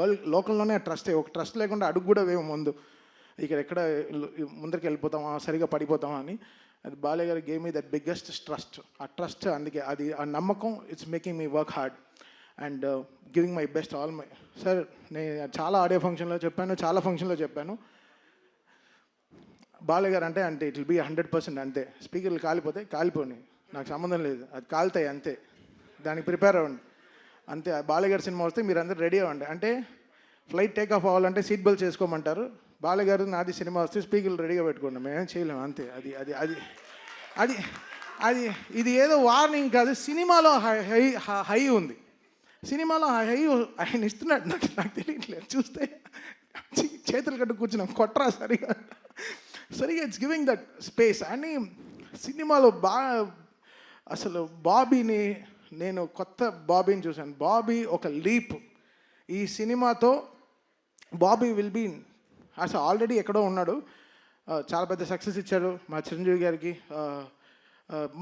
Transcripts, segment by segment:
World లోకల్లోనే trust, ఒక trust లేకుండా అడుగు కూడా వేయం ముందు. ఇక్కడ ఎక్కడ ముందరికి వెళ్ళిపోతామా, సరిగా పడిపోతామా అని. అది బాలయ్య గారు game me that biggest trust. ఆ ట్రస్ట్, అందుకే అది ఆ నమ్మకం it's making me work hard and giving my best all my. Sir, నేను చాలా ఆడియో ఫంక్షన్లో చెప్పాను, చాలా ఫంక్షన్లో చెప్పాను, బాలయ్య గారు అంటే ఇట్ విల్ బీ 100% అంతే. స్పీకర్లు కాలిపోతే కాలిపోయి, నాకు సంబంధం లేదు, అది కాలుతాయి అంతే, దానికి ప్రిపేర్ అవ్వండి అంతే. బాలయ్య గారి సినిమా వస్తే మీరు అందరూ రెడీ అవ్వండి. అంటే ఫ్లైట్ టేక్ ఆఫ్ అవ్వాలంటే సీట్ బెల్ట్ చేసుకోమంటారు, బాలయ్య గారు నాది సినిమా వస్తే స్పీకర్లు రెడీగా పెట్టుకోండి, మేమేం చేయలేము అంతే. అది అది అది అది అది ఇది ఏదో వార్నింగ్ కాదు, సినిమాలో హై ఉంది, సినిమాలో హై ఆయన ఇస్తున్నాడు. నాకు తెలియట్లేదు, చూస్తే చేతులు కట్టు కూర్చున్నాం, కొట్రా సరిగా ఇట్స్ గివింగ్ దట్ స్పేస్. అని సినిమాలో అసలు బాబీని, నేను కొత్త బాబీని చూశాను. బాబీ ఒక లీప్. ఈ సినిమాతో బాబీ విల్ బీ, అసలు ఆల్రెడీ ఎక్కడో ఉన్నాడు, చాలా పెద్ద సక్సెస్ ఇచ్చాడు మా చిరంజీవి గారికి.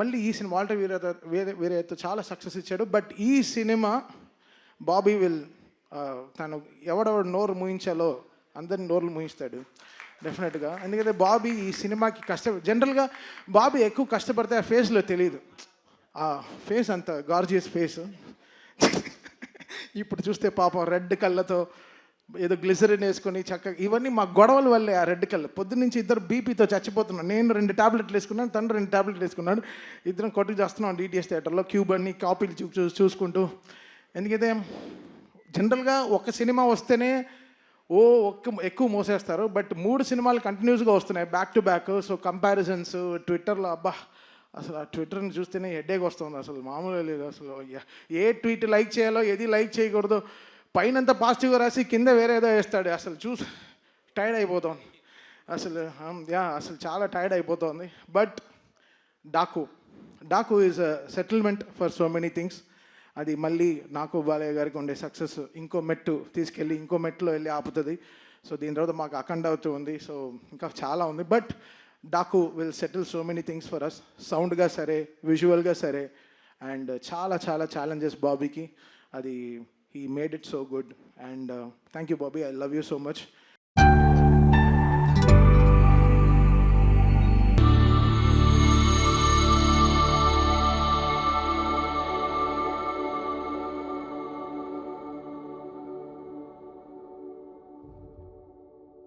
మళ్ళీ ఈ సినిమా వాల్టర్ వీరయ్యతో చాలా సక్సెస్ ఇచ్చాడు. బట్ ఈ సినిమా బాబీ విల్, తను ఎవడెవడు నోరు మూయించాలో అందరిని నోరులు మూయిస్తాడు డెఫినెట్గా. ఎందుకంటే బాబీ ఈ సినిమాకి జనరల్గా బాబీ ఎక్కువ కష్టపడితే ఆ ఫేస్లో తెలియదు, ఆ ఫేస్ అంత గార్జియస్ ఫేస్. ఇప్పుడు చూస్తే పాపం రెడ్ కళ్ళతో ఏదో గ్లిసరిన్ వేసుకొని చక్కగా, ఇవన్నీ మా గొడవల వల్లే. ఆ రెడ్ కళ్ళు పొద్దున్నుంచి ఇద్దరు బీపీతో చచ్చిపోతున్నాను. నేను 2 టాబ్లెట్లు వేసుకున్నాను, తను 2 టాబ్లెట్లు వేసుకున్నాడు, ఇద్దరం కొట్టుకు చేస్తున్నాం డిటిఎస్ థియేటర్లో, క్యూబ్ అన్ని కాపీలు చూసుకుంటూ. ఎందుకైతే జనరల్గా ఒక సినిమా వస్తేనే ఎక్కువ మోసేస్తారు, బట్ 3 సినిమాలు కంటిన్యూస్గా వస్తున్నాయి back to back. So comparisons ట్విట్టర్లో, అబ్బా అసలు ఆ ట్విట్టర్ని చూస్తేనే హెడ్ఏక్ వస్తుంది, అసలు మామూలుగా లేదు. అసలు ఏ ట్వీట్ లైక్ చేయాలో, ఏది లైక్ చేయకూడదు, పైనంత పాజిటివ్గా రాసి కింద వేరే ఏదో వేస్తాడు. అసలు చూసి టైర్డ్ అయిపోతాం అసలు. అసలు చాలా టైర్డ్ అయిపోతుంది. But Daaku is a settlement for so many things. అది మళ్ళీ నాకు బాలయ్య గారికి ఉండే సక్సెస్ ఇంకో మెట్టు తీసుకెళ్ళి ఇంకో మెట్టులో వెళ్ళి ఆపుతుంది. సో దీని తర్వాత మాకు అఖండ అవుతూ ఉంది, సో ఇంకా చాలా ఉంది. But Daaku will settle so many things for us, సౌండ్గా సరే, విజువల్గా సరే, అండ్ చాలా చాలా ఛాలెంజెస్ బాబీకి. అది he made it so good. And thank you Bobby, I love you so much.